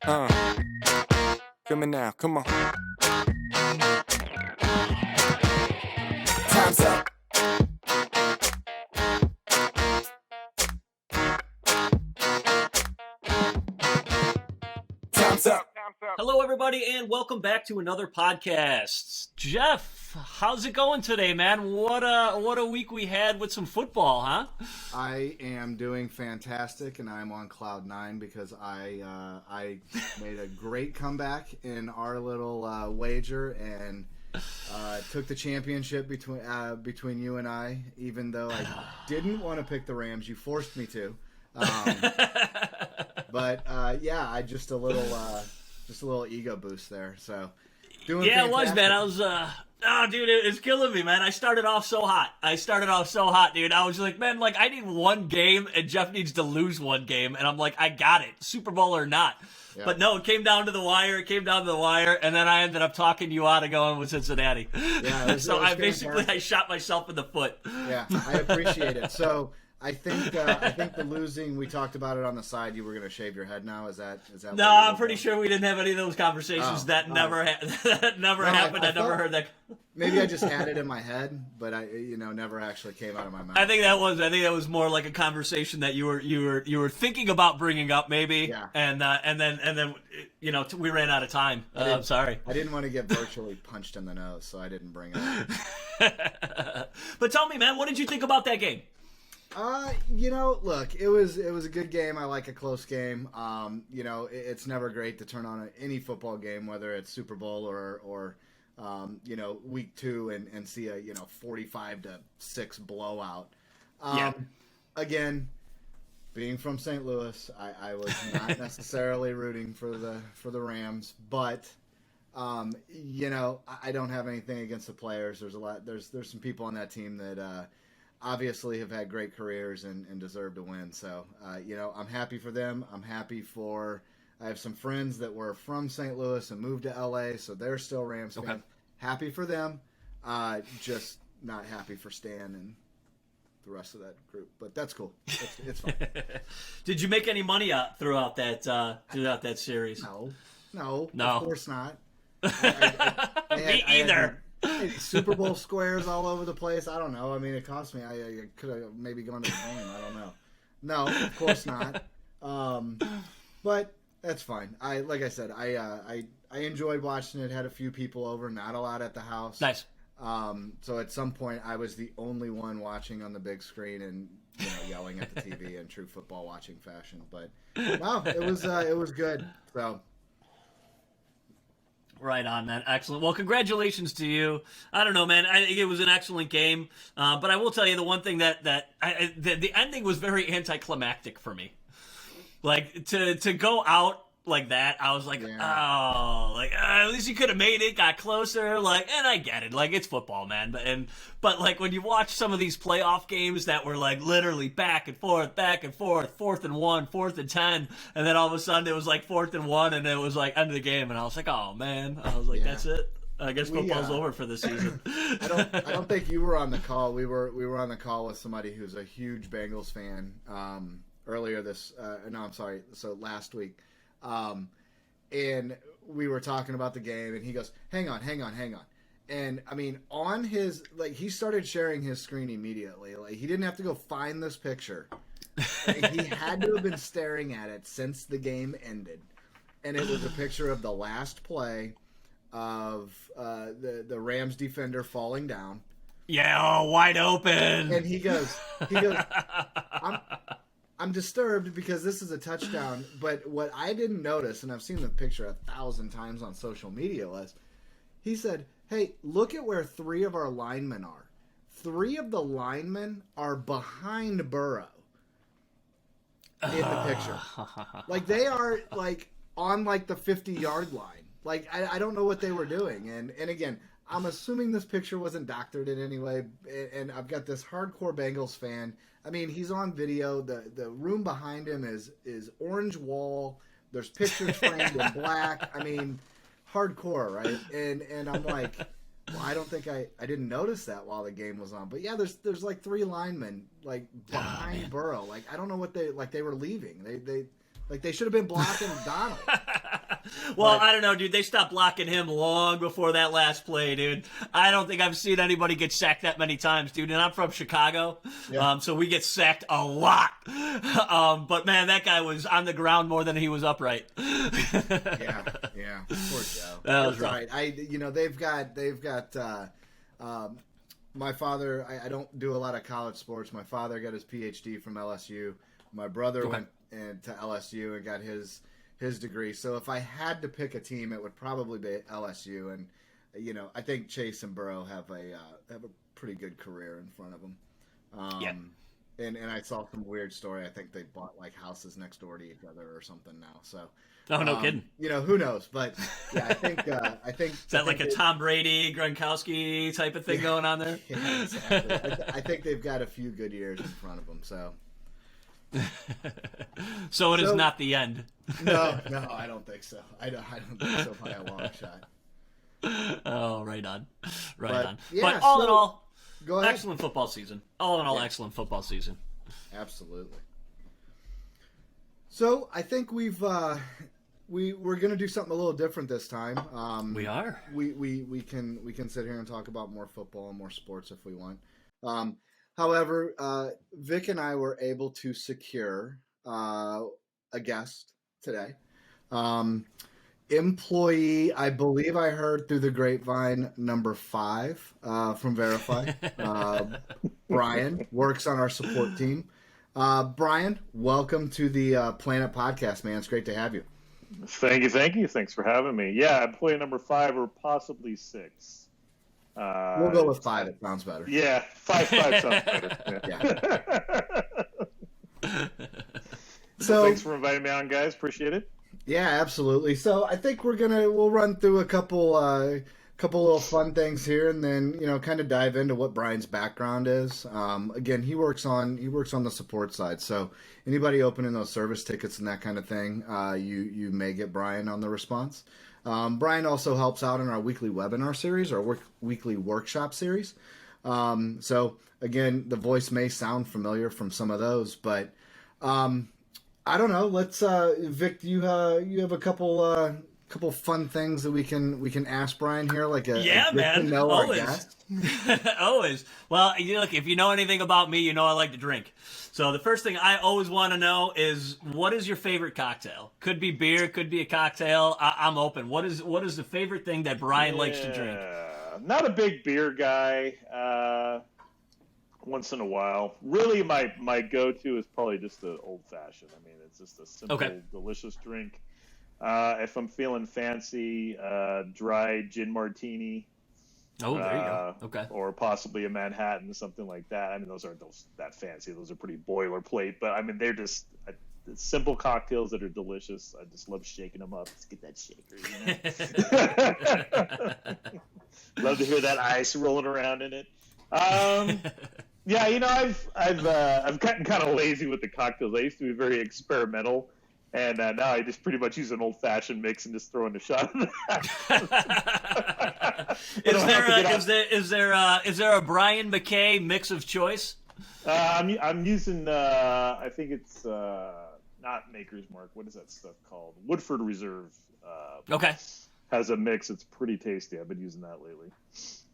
Uh, Coming now, come on. Time's up. Time's up. Hello, everybody, and welcome back to another podcast. Jeff, how's it going today, man? What a week we had with some football, huh? I am doing fantastic, and I'm on cloud nine because I made a great comeback in our little wager and took the championship between you and I. Even though I didn't want to pick the Rams, you forced me to. But yeah, I just a little ego boost there. So doing Yeah, it was, fantastic. man. I was, oh, dude, it's killing me, man. I started off so hot, dude. I was like, man, like, I need one game, and Jeff needs to lose one game. And I'm like, I got it, Super Bowl or not. Yeah. But no, it came down to the wire, and then I ended up talking you out of going with Cincinnati. Yeah, it was- So it was I basically, fantastic. I shot myself in the foot. Yeah, I appreciate it. So I think the losing, we talked about it on the side. You were going to shave your head now. Is that? No, I'm pretty sure we didn't have any of those conversations. Oh, that all never that never happened. I never thought- heard that. Maybe I just had it in my head, but I never actually came out of my mouth. I think that was more like a conversation that you were thinking about bringing up, maybe. Yeah. And then we ran out of time. I'm sorry. I didn't want to get virtually punched in the nose, so I didn't bring it up. But tell me, man, what did you think about that game? Look, it was a good game. I like a close game. It's never great to turn on any football game, whether it's Super Bowl or week 2 and see a 45-6 blowout. Yeah. Again, being from St. Louis, I was not necessarily rooting for the Rams, but I don't have anything against the players. There's some people on that team that obviously have had great careers and deserve to win. So, I'm happy for them. I have some friends that were from St. Louis and moved to LA, so they're still Rams fans. Okay. Happy for them. Just not happy for Stan and the rest of that group. But that's cool. It's fine. Did you make any money throughout that series? No, No. of course not. I Me either. Maybe Super Bowl squares all over the place. I don't know. I mean, it cost me. I could have maybe gone to the game. I don't know. No, of course not. But that's fine. Like I said, I enjoyed watching it. Had a few people over, not a lot at the house. Nice. So at some point, I was the only one watching on the big screen and yelling at the TV in true football watching fashion. But wow, it was good. So. Right on, man. Excellent. Well, congratulations to you. I don't know, man. I think it was an excellent game. But I will tell you the one thing that the ending was very anticlimactic for me. Like to go out like that, I was like, Yeah. oh, like at least you could have made it, got closer. Like, and I get it, like it's football, man. But like when you watch some of these playoff games that were like literally back and forth, 4th and 1, 4th and 10, and then all of a sudden it was like 4th and 1, and it was like end of the game, and I was like, oh man, I was like, Yeah. that's it. I guess football's over for this season. I don't think you were on the call. We were on the call with somebody who's a huge Bengals fan earlier so last week. And we were talking about the game, and he goes, hang on. And I mean, on his, like, he started sharing his screen immediately. Like, he didn't have to go find this picture. He had to have been staring at it since the game ended. And it was a picture of the last play of the Rams defender falling down. Yeah, oh, wide open. And he goes, I'm disturbed because this is a touchdown, but what I didn't notice, and I've seen the picture 1,000 times on social media, was he said, hey, look at where 3 of our linemen are. 3 of the linemen are behind Burrow in the picture. Like, they are, like, on, like, the 50-yard line. Like, I don't know what they were doing. And again, I'm assuming this picture wasn't doctored in any way, and I've got this hardcore Bengals fan. I mean, he's on video. The room behind him is orange wall. There's pictures framed in black. I mean, hardcore, right? And I'm like, well, I don't think I didn't notice that while the game was on. But yeah, there's like 3 linemen like behind Burrow. Like, I don't know what they were leaving. Like they should have been blocking Donald. Well, I don't know, dude. They stopped blocking him long before that last play, dude. I don't think I've seen anybody get sacked that many times, dude. And I'm from Chicago, so we get sacked a lot. But man, that guy was on the ground more than he was upright. Yeah. Poor Joe. That was rough. right. They've got. My father. I don't do a lot of college sports. My father got his PhD from LSU. My brother went to LSU and got his degree. So if I had to pick a team, it would probably be LSU. And I think Chase and Burrow have a pretty good career in front of them. And I saw some weird story. I think they bought like houses next door to each other or something now. So no kidding. Who knows? But yeah, I think is that like a Tom Brady, Gronkowski type of thing going on there? Yeah, exactly. I think they've got a few good years in front of them. So. So it is not the end. No, I don't think so. I don't think so by a long shot. Oh, right on. But yeah, all in all, go ahead. excellent football season. All in all, excellent football season. Absolutely. So I think we're going to do something a little different this time. We are. We can sit here and talk about more football and more sports if we want. However, Vic and I were able to secure a guest today. Employee, I believe I heard through the grapevine, number 5 from Verify. Brian works on our support team. Brian, welcome to the Planet Podcast, man. It's great to have you. Thank you. Thanks for having me. Yeah, employee number 5 or possibly 6. We'll go with 5. It sounds better. Yeah, 5 sounds better. Yeah. So thanks for inviting me on, guys. Appreciate it. Yeah, absolutely. So I think we'll run through a couple little fun things here, and then kind of dive into what Brian's background is. Again, he works on the support side. So anybody opening those service tickets and that kind of thing, you may get Brian on the response. Brian also helps out in our weekly webinar series, our weekly workshop series. So again, the voice may sound familiar from some of those, but I don't know. Let's Vic, you have a couple fun things that we can ask Brian here, like man, always. Always. Well, look, if you know anything about me, I like to drink. So the first thing I always want to know is, what is your favorite cocktail? Could be beer, could be a cocktail. I'm open. What is the favorite thing that Brian likes to drink? Not a big beer guy. Once in a while. Really, my go-to is probably just the old-fashioned. I mean, it's just a simple, delicious drink. If I'm feeling fancy, dry gin martini. Oh, there you go. Okay. Or possibly a Manhattan, something like that. I mean, those aren't that fancy. Those are pretty boilerplate. But, I mean, they're just simple cocktails that are delicious. I just love shaking them up. Let's get that shaker, Love to hear that ice rolling around in it. Yeah, I've gotten kind of lazy with the cocktails. I used to be very experimental. And now I just pretty much use an old-fashioned mix and just throw in a shot. Is there a Brian McKay mix of choice? I'm using I think it's not Maker's Mark. What is that stuff called? Woodford Reserve. Okay. Has a mix. It's pretty tasty. I've been using that lately.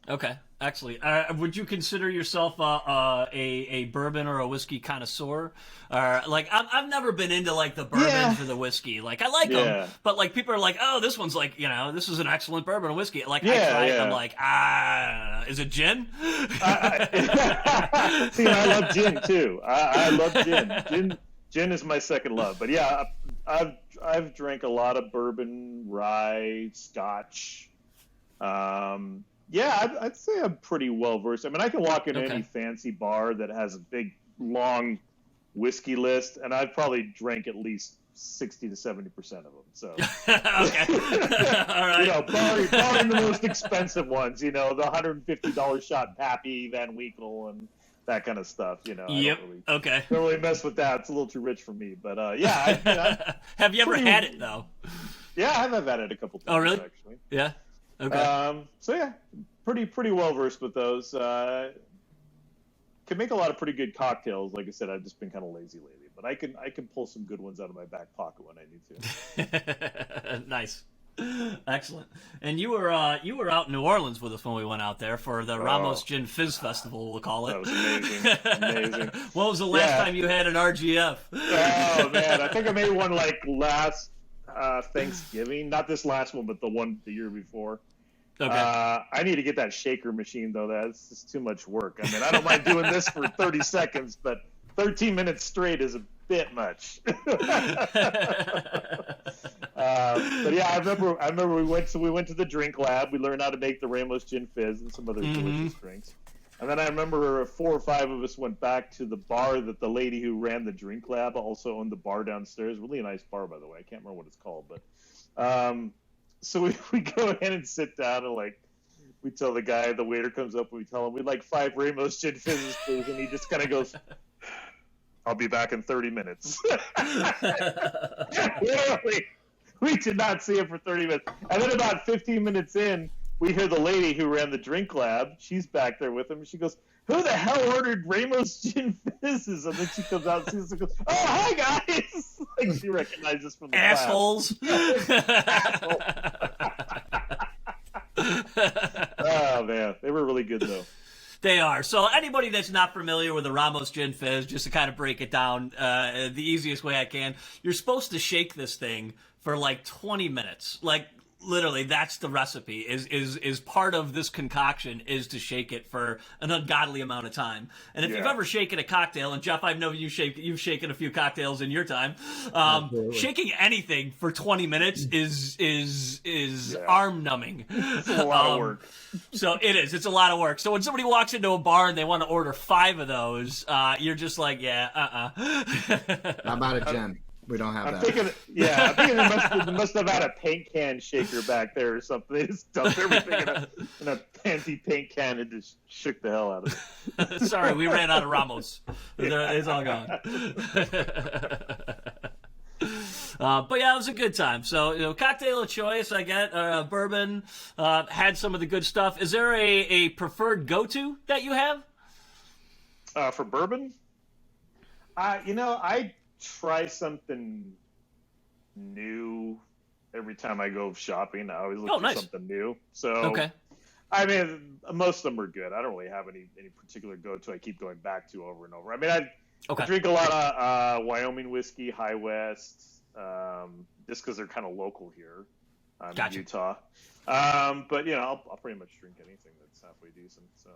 Okay, actually, would you consider yourself a bourbon or a whiskey connoisseur? Like, I've never been into like the bourbons or the whiskey. Like, I like them, but like people are like, oh, this one's like, this is an excellent bourbon or whiskey. Like, I try it, and I'm like, is it gin? See, I love gin too. I love gin. Gin is my second love. But yeah, I've drank a lot of bourbon, rye, Scotch. Yeah, I'd say I'm pretty well versed. I mean, I can walk into any fancy bar that has a big, long whiskey list, and I've probably drank at least 60 to 70% of them. So, okay, all right. Barring the most expensive ones, the $150 shot Pappy, Van Winkle, and that kind of stuff. Yep. Don't really mess with that. It's a little too rich for me. But yeah. Have you ever had it though? Yeah, I've had it a couple times. Oh, really? Actually. Yeah. Okay. So yeah, pretty well versed with those. Can make a lot of pretty good cocktails. Like I said, I've just been kind of lazy lately, but I can pull some good ones out of my back pocket when I need to. Nice. Excellent. And you were out in New Orleans with us when we went out there for the Ramos Gin Fizz Festival, we'll call it. That was amazing. Amazing. When was the last time you had an RGF? Oh man, I think I made one like last Thanksgiving. Not this last one, but the year before. Okay. I need to get that shaker machine though. That's just too much work. I mean, I don't mind doing this for 30 seconds, but 13 minutes straight is a bit much. But yeah, I remember we went to the drink lab. We learned how to make the Ramos Gin Fizz and some other delicious drinks. And then I remember 4 or 5 of us went back to the bar that the lady who ran the drink lab also owned the bar downstairs. Really nice bar, by the way. I can't remember what it's called, but so we go in and sit down and like we tell the guy, the waiter comes up and we tell him we'd like 5 Ramos Gin Fizzes, please, and he just kind of goes, "I'll be back in 30 minutes." Literally, we did not see him for 30 minutes. And then about 15 minutes in, we hear the lady who ran the drink lab. She's back there with him. She goes, "Who the hell ordered Ramos Gin Fizzes?" And then she comes out and sees us and goes, "Oh, hi, guys." Like she recognizes us from the Assholes. Oh, man. They were really good, though. They are. So anybody that's not familiar with the Ramos Gin Fizz, just to kind of break it down the easiest way I can, you're supposed to shake this thing for like 20 minutes. Like, literally, that's the recipe, is part of this concoction is to shake it for an ungodly amount of time. And if you've ever shaken a cocktail, and Jeff, I know you've shaken a few cocktails in your time, shaking anything for 20 minutes is arm numbing. It's a lot of work. So it is. It's a lot of work. So when somebody walks into a bar and they want to order 5 of those, you're just like, How about a gin? We don't have I'm that. thinking they must have had a paint can shaker back there or something. They just dumped everything in a fancy paint can and just shook the hell out of it. Sorry, we ran out of Ramos. It's all gone. But yeah, it was a good time. So, cocktail of choice, I get bourbon, had some of the good stuff. Is there a preferred go-to that you have? For bourbon? I try something new every time I go shopping. I always look for something new. So, okay. I mean, most of them are good. I don't really have any particular go-to I keep going back to over and over. I mean, I drink a lot of Wyoming whiskey, High West, just because they're kind of local here. I'm in Utah. But, I'll pretty much drink anything that's halfway decent. So.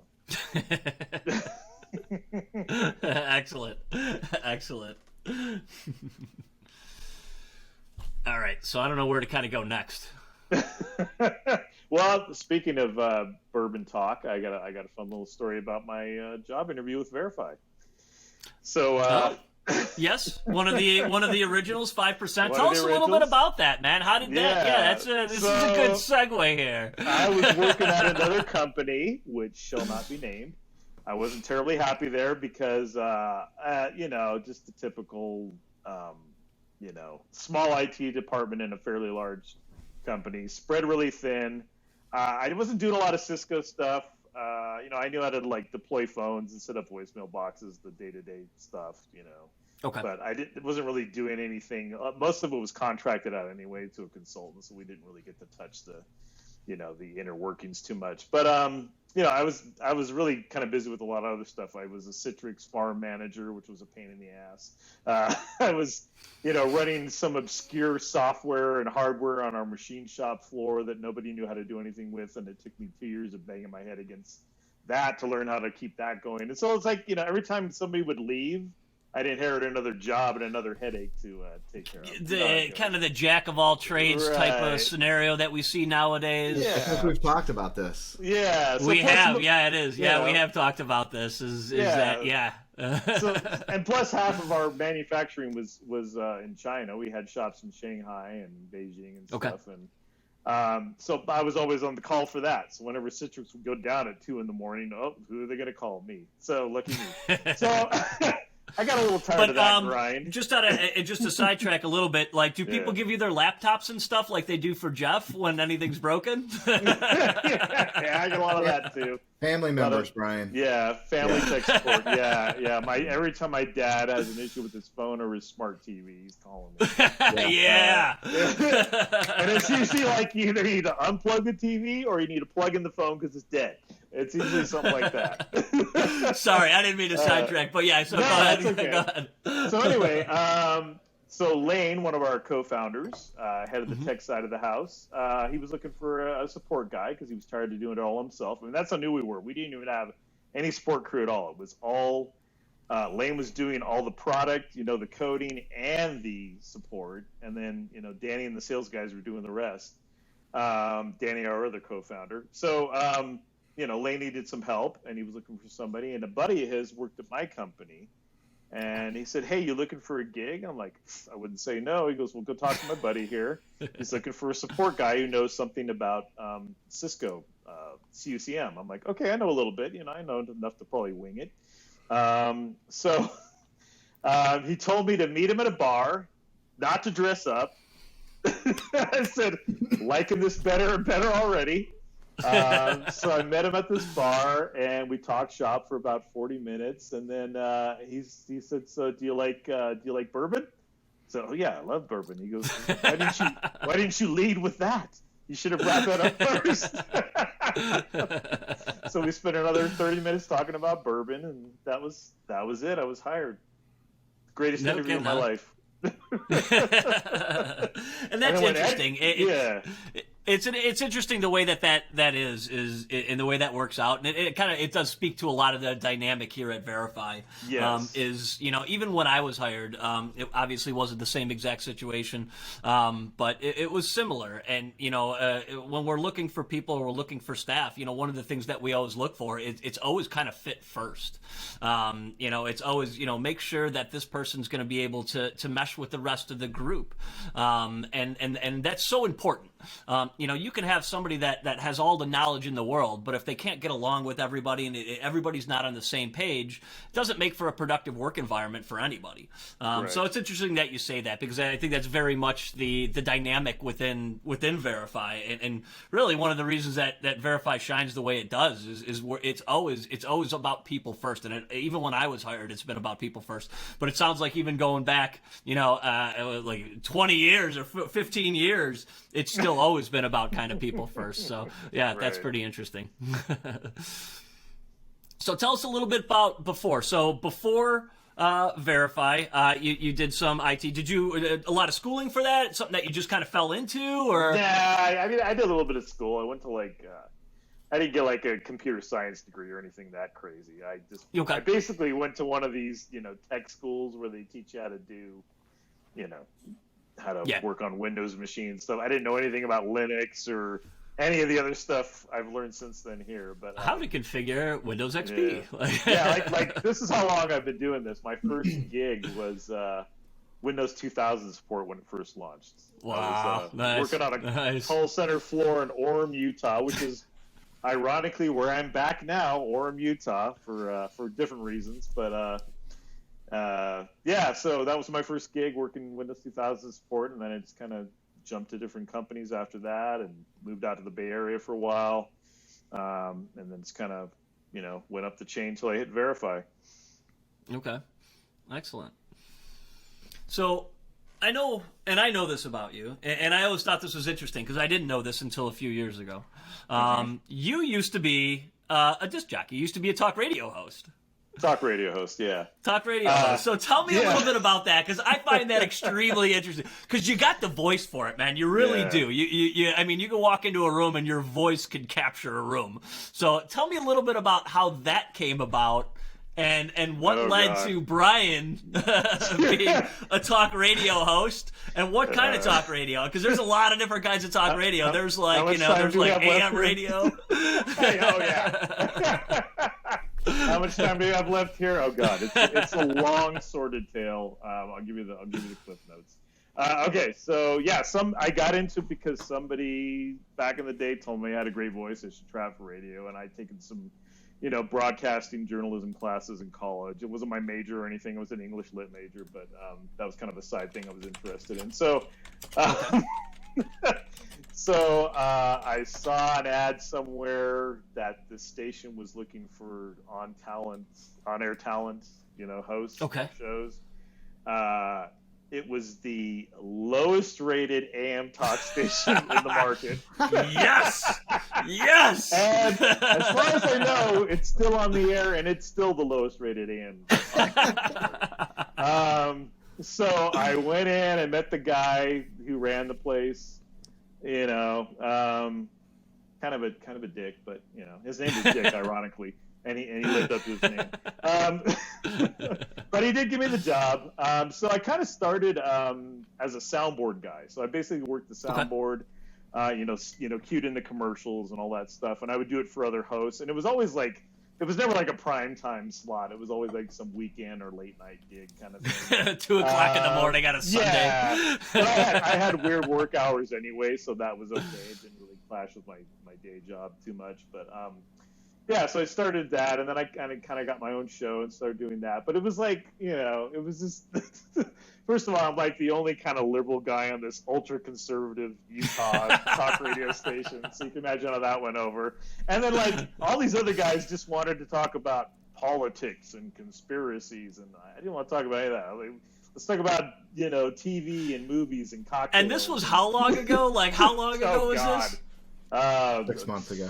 Excellent. All right, so I don't know where to kind of go next. Well, speaking of bourbon talk, I got a fun little story about my job interview with Verify. So, yes, one of the originals, 5%. Tell us a little bit about that, man. How did that? Yeah, this is a good segue here. I was working at another company, which shall not be named. I wasn't terribly happy there because, just the typical, small IT department in a fairly large company, spread really thin. I wasn't doing a lot of Cisco stuff. I knew how to deploy phones and set up voicemail boxes, the day-to-day stuff, Okay. But wasn't really doing anything. Most of it was contracted out anyway to a consultant, so we didn't really get to touch the inner workings too much. But I was really kind of busy with a lot of other stuff. I was a Citrix farm manager, which was a pain in the ass. I was, running some obscure software and hardware on our machine shop floor that nobody knew how to do anything with, and it took me 2 years of banging my head against that to learn how to keep that going. And so it's like, every time somebody would leave, I'd inherit another job and another headache to take care of. Kind of the jack of all trades type of scenario that we see nowadays. Yeah, I think we've talked about this. Yeah, so we have. Yeah, it is. Yeah, we have talked about this. And plus, half of our manufacturing was in China. We had shops in Shanghai and Beijing and stuff, and so I was always on the call for that. So whenever Citrix would go down at 2 a.m, who are they going to call? Me. So lucky me. So I got a little tired But of that grind. just to sidetrack a little bit, like, do people give you their laptops and stuff like they do for Jeff when anything's broken? Yeah, I got a lot of that too. Family members, Brian. Yeah, family tech support. Yeah. Every time my dad has an issue with his phone or his smart TV, he's calling me. Yeah. And it's usually like you either need to unplug the TV or you need to plug in the phone because it's dead. It's usually something like that. Sorry, I didn't mean to sidetrack, but yeah, so no, go ahead. that's okay. Go ahead. So anyway, so Lane, one of our co-founders, head of the tech side of the house, he was looking for a support guy because he was tired of doing it all himself. I mean, that's how new we were. We didn't even have any support crew at all. It was all Lane was doing all the product, the coding and the support, and then Danny and the sales guys were doing the rest. Danny, our other co-founder. So Lane needed some help, and he was looking for somebody. And a buddy of his worked at my company. And he said, "Hey, you looking for a gig?" I'm like, "I wouldn't say no." He goes, "Well, go talk to my buddy here. He's looking for a support guy who knows something about Cisco, CUCM." I'm like, "Okay, I know a little bit. I know enough to probably wing it." So he told me to meet him at a bar, not to dress up. I said, "Liking this better and better already." So I met him at this bar, and we talked shop for about 40 minutes, and then he said, "So do you like bourbon?" So, "Oh, yeah, I love bourbon." He goes, "Why didn't you lead with that? You should have brought that up first." So we spent another 30 minutes talking about bourbon, and that was it. I was hired. Greatest interview of my life. And that's interesting. It's interesting the way that is in the way that works out, and it does speak to a lot of the dynamic here at Verify. Yes. Even when I was hired, it obviously wasn't the same exact situation, but it was similar. And when we're looking for people or we're looking for staff, one of the things that we always look for it's always kind of fit first. It's always make sure that this person's going to be able to mesh with the rest of the group, and that's so important. You can have somebody that has all the knowledge in the world, but if they can't get along with everybody and everybody's not on the same page, it doesn't make for a productive work environment for anybody. Right. So it's interesting that you say that, because I think that's very much the dynamic within Verify, and really one of the reasons that Verify shines the way it does is where it's always about people first. And even when I was hired, it's been about people first. But it sounds like even going back, like 20 years or 15 years, it's still always been about kind of people first. So yeah, that's pretty interesting. So tell us a little bit about before. So before Verify, you did some IT. Did you a lot of schooling for that? Something that you just kind of fell into, or? Yeah, I mean, I did a little bit of school. I went to I didn't get like a computer science degree or anything that crazy. I basically went to one of these, tech schools where they teach you how to do, how to work on Windows machines stuff. I didn't know anything about Linux or any of the other stuff I've learned since then here. But how to configure Windows XP? Yeah, like this is how long I've been doing this. My first gig was Windows 2000 support when it first launched. Wow, I was working on a call center floor in Orem, Utah, which is ironically where I'm back now, Orem, Utah, for different reasons. But so that was my first gig working Windows 2000 support, and then I just kind of jumped to different companies after that and moved out to the Bay Area for a while, and then just kind of went up the chain till I hit Verify. Okay, excellent. So I know this about you, and I always thought this was interesting because I didn't know this until a few years ago. You used to be a disc jockey. You used to be a talk radio host. Talk radio host, yeah. Talk radio host. So tell me a little bit about that, because I find that extremely interesting. Because you got the voice for it, man. You really do. I mean, you can walk into a room and your voice can capture a room. So tell me a little bit about how that came about, and what led to Brian being a talk radio host, and what kind of talk radio? Because there's a lot of different kinds of talk radio. There's there's like AM radio. How much time do you have left here? Oh God, it's a long sordid tale. I'll give you the cliff notes. Okay, so I got into it because somebody back in the day told me I had a great voice. I should try for radio, and I'd taken some broadcasting journalism classes in college. It wasn't my major or anything. It was an English lit major, but that was kind of a side thing I was interested in. So, I saw an ad somewhere that the station was looking for on-air talent, hosts of shows. It was the lowest rated AM talk station in the market. Yes! Yes! And as far as I know, it's still on the air, and it's still the lowest rated AM. So I went in and met the guy who ran the place. Kind of a dick, but his name was Dick, ironically, and he lived up to his name. But he did give me the job. So I kind of started as a soundboard guy. So I basically worked the soundboard, cued in the commercials and all that stuff, and I would do it for other hosts. And it was always like, it was never like a prime time slot. It was always like some weekend or late night gig kind of thing. 2 o'clock in the morning on a Sunday. Yeah. But I had weird work hours anyway, so that was okay. It didn't really clash with my day job too much. But so I started that, and then I kind of got my own show and started doing that. But it was like, it was just, first of all, I'm like the only kind of liberal guy on this ultra conservative Utah talk radio station. So you can imagine how that went over. And then like all these other guys just wanted to talk about politics and conspiracies, and I didn't want to talk about any of that. Like, let's talk about, TV and movies and cocktails. And this was how long ago? Like, how long ago was this? 6 months ago.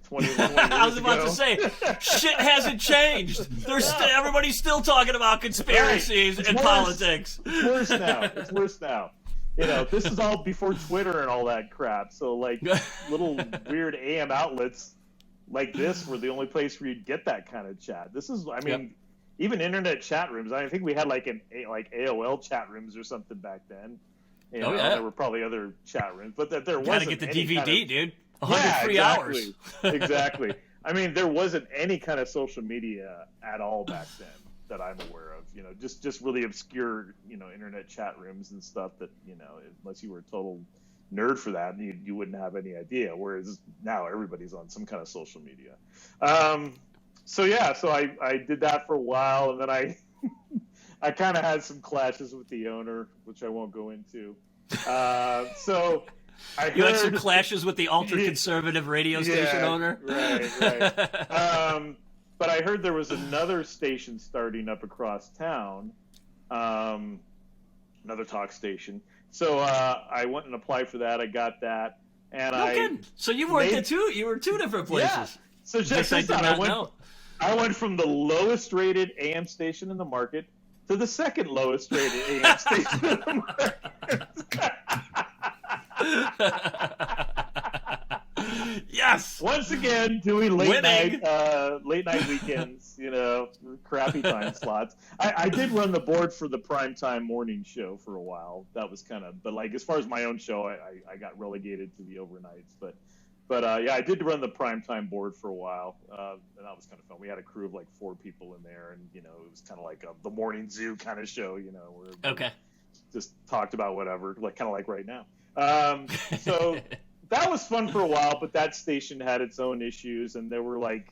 21 I was about to say, shit hasn't changed. Everybody's still talking about conspiracies and politics. It's worse now. This is all before Twitter and all that crap. So, like, little weird AM outlets like this were the only place where you'd get that kind of chat. This is, even internet chat rooms. I think we had like AOL chat rooms or something back then. There were probably other chat rooms, but there wasn't. Gotta get the DVD, dude. 100 free hours. Exactly. I mean, there wasn't any kind of social media at all back then that I'm aware of. Just really obscure, internet chat rooms and stuff that, unless you were a total nerd for that, you wouldn't have any idea. Whereas now everybody's on some kind of social media. So I did that for a while, and then I kind of had some clashes with the owner, which I won't go into. You had some clashes with the ultra-conservative radio station owner? Right. But I heard there was another station starting up across town, another talk station. So I went and applied for that. I got that. And So you worked at two different places. Yeah. So check this out. I went from the lowest rated AM station in the market to the second lowest rated AM station in the market. Yes. Once again, doing late night weekends, crappy time slots. I did run the board for the primetime morning show for a while. That was but like as far as my own show, I got relegated to the overnights. But I did run the primetime board for a while, and that was kind of fun. We had a crew of like 4 people in there, and it was kind of like the morning zoo kind of show, where just talked about whatever, like kind of like right now. So that was fun for a while, but that station had its own issues, and there were like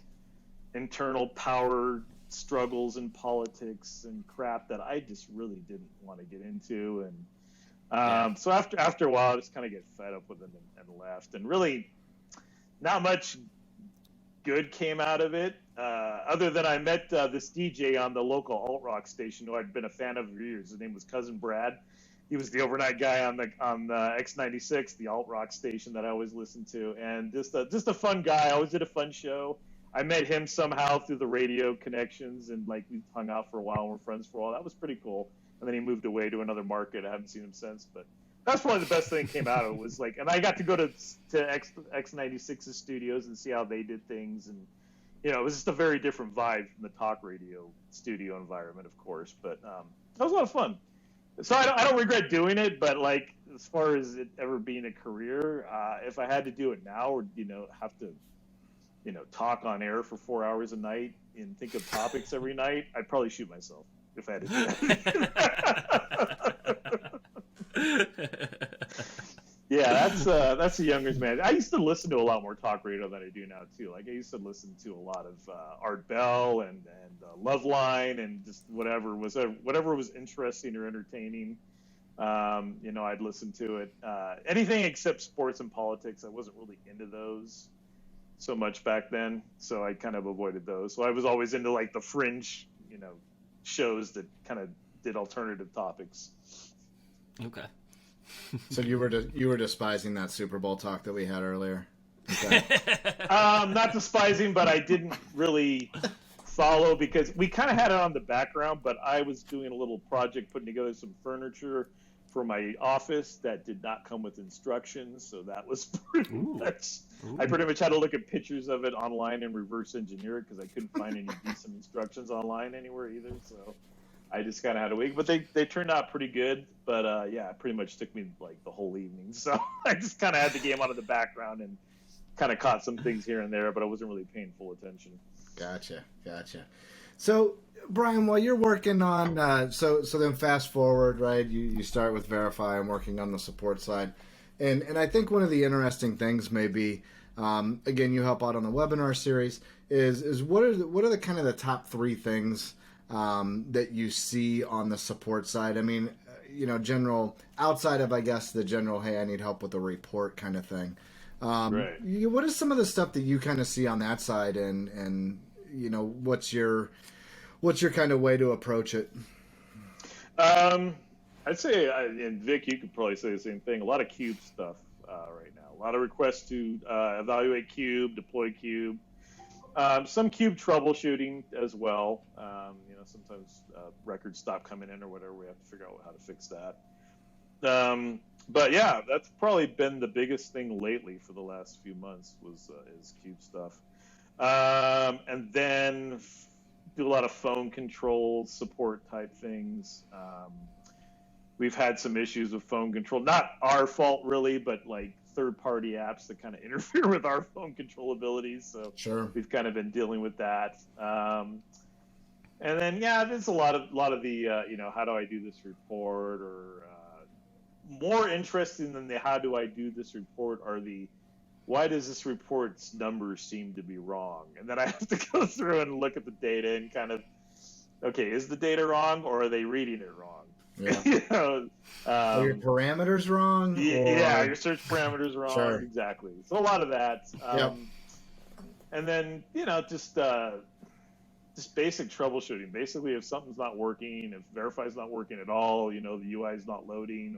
internal power struggles and politics and crap that I just really didn't want to get into. And so after a while, I just kind of get fed up with it and left. And really, not much good came out of it, other than I met this DJ on the local alt-rock station who I'd been a fan of for years. His name was Cousin Brad. He was the overnight guy on the X96, the alt-rock station that I always listened to, and just a fun guy. I always did a fun show. I met him somehow through the radio connections, and like we hung out for a while and we're friends for a while. That was pretty cool. And then he moved away to another market. I haven't seen him since, but that's probably the best thing that came out of it. Was like, and I got to go to X96's studios and see how they did things, and it was just a very different vibe from the talk radio studio environment, of course. But that was a lot of fun. So I don't regret doing it, but like as far as it ever being a career, if I had to do it now, or have to talk on air for 4 hours a night and think of topics every night, I'd probably shoot myself if I had to do that. Yeah, that's the youngest man. I used to listen to a lot more talk radio than I do now too. Like I used to listen to a lot of Art Bell and Loveline and just whatever was interesting or entertaining. I'd listen to it. Anything except sports and politics, I wasn't really into those so much back then, so I kind of avoided those. So I was always into like the fringe, shows that kind of did alternative topics. Okay. So you were despising that Super Bowl talk that we had earlier. Okay. Not despising, but I didn't really follow because we kind of had it on the background, but I was doing a little project putting together some furniture for my office that did not come with instructions, so that was pretty much. I pretty much had to look at pictures of it online and reverse engineer it because I couldn't find any decent instructions online anywhere either. So I just kind of had to wait, but they turned out pretty good. But yeah, it pretty much took me like the whole evening. So I just kind of had the game on in the background and kind of caught some things here and there, but I wasn't really paying full attention. Gotcha. So, Brian, while you're working on, so then fast forward, right? You start with Verify and working on the support side, and I think one of the interesting things may be, again, you help out on the webinar series. Is what are the kind of the top 3 things that you see on the support side? I mean, general outside of, I guess, the general, hey, I need help with a report kind of thing. Right. What is some of the stuff that you kind of see on that side, and what's your kind of way to approach it? I'd say, and Vic, you could probably say the same thing. A lot of Cube stuff right now. A lot of requests to evaluate Cube, deploy Cube. Some Cube troubleshooting as well. Sometimes records stop coming in or whatever. We have to figure out how to fix that. But yeah, that's probably been the biggest thing lately for the last few months is Cube stuff. And then do a lot of phone control support type things. We've had some issues with phone control, not our fault really, but like third-party apps that kind of interfere with our phone control abilities. So Sure. We've kind of been dealing with that. And then yeah, there's a lot of the how do I do this report, or more interesting than the how do I do this report are the why does this report's numbers seem to be wrong? And then I have to go through and look at the data and kind of, okay, is the data wrong or are they reading it wrong? Yeah. Are your parameters wrong? Yeah, your search parameters wrong. Sure. Exactly. So a lot of that. Yep. And then, just basic troubleshooting. Basically, if something's not working, if Verify's not working at all, the UI is not loading,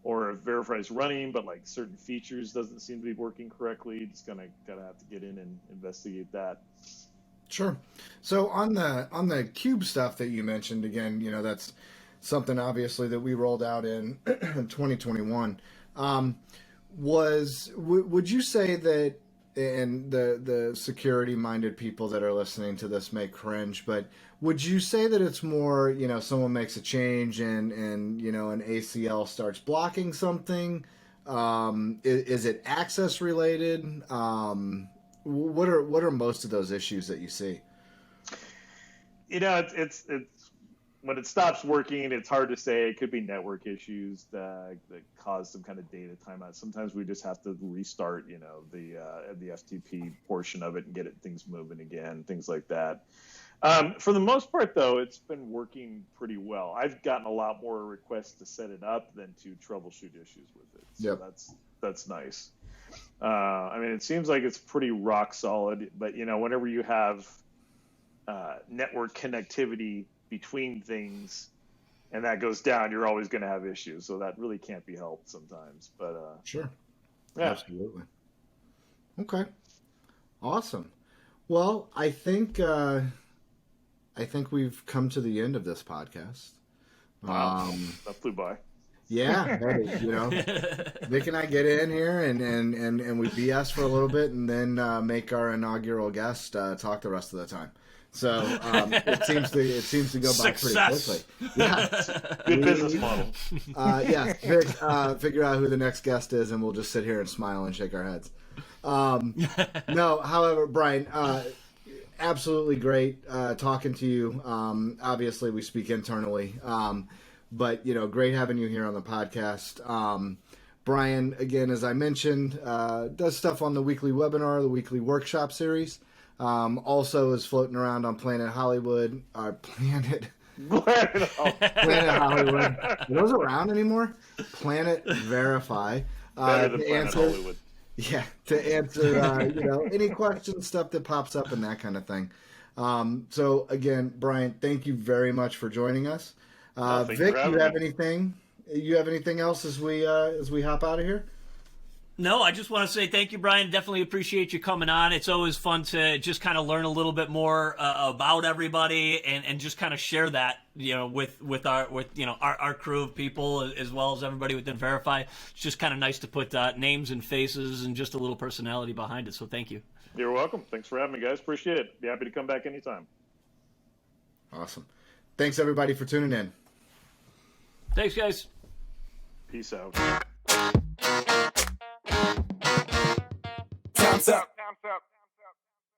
or if Verify's running, but like certain features doesn't seem to be working correctly, just gotta have to get in and investigate that. Sure. So on the Cube stuff that you mentioned, again, that's something obviously that we rolled out in 2021. Would you say that, and the security-minded people that are listening to this may cringe, but would you say that it's more, someone makes a change and an ACL starts blocking something? Is it access related? What are most of those issues that you see? It's when it stops working, it's hard to say. It could be network issues that cause some kind of data timeout. Sometimes we just have to restart, the FTP portion of it and get things moving again, things like that. For the most part, though, it's been working pretty well. I've gotten a lot more requests to set it up than to troubleshoot issues with it. So Yep. that's nice. It seems like it's pretty rock solid, but whenever you have network connectivity between things and that goes down, you're always going to have issues. So that really can't be helped sometimes. But Sure. yeah. Absolutely. Okay. Awesome. Well, I think we've come to the end of this podcast. Wow. That flew by. Yeah, hey, Vic and I get in here and we BS for a little bit and then make our inaugural guest talk the rest of the time. So it seems to go by Success. pretty quickly. Yeah, Good business model. Yeah, Vic, figure out who the next guest is, and we'll just sit here and smile and shake our heads. No, however, Brian, absolutely great talking to you. Obviously, we speak internally, but great having you here on the podcast. Brian, again, as I mentioned, does stuff on the weekly webinar, the weekly workshop series. Also is floating around on Planet Hollywood, Planet Hollywood. Are those around anymore? Planet Verify. Better than to Planet answer, Hollywood. yeah, to answer any questions, stuff that pops up, and that kind of thing. So again, Brian, thank you very much for joining us. Thank you Vic, for do you having have me. anything? You have anything else as we hop out of here? No, I just want to say thank you, Brian. Definitely appreciate you coming on. It's always fun to just kind of learn a little bit more about everybody and just kind of share that, with our crew of people as well as everybody within Verify. It's just kind of nice to put names and faces and just a little personality behind it. So thank you. You're welcome. Thanks for having me, guys. Appreciate it. Be happy to come back anytime. Awesome. Thanks everybody for tuning in. Thanks, guys. Peace out. Time's up. Time's up.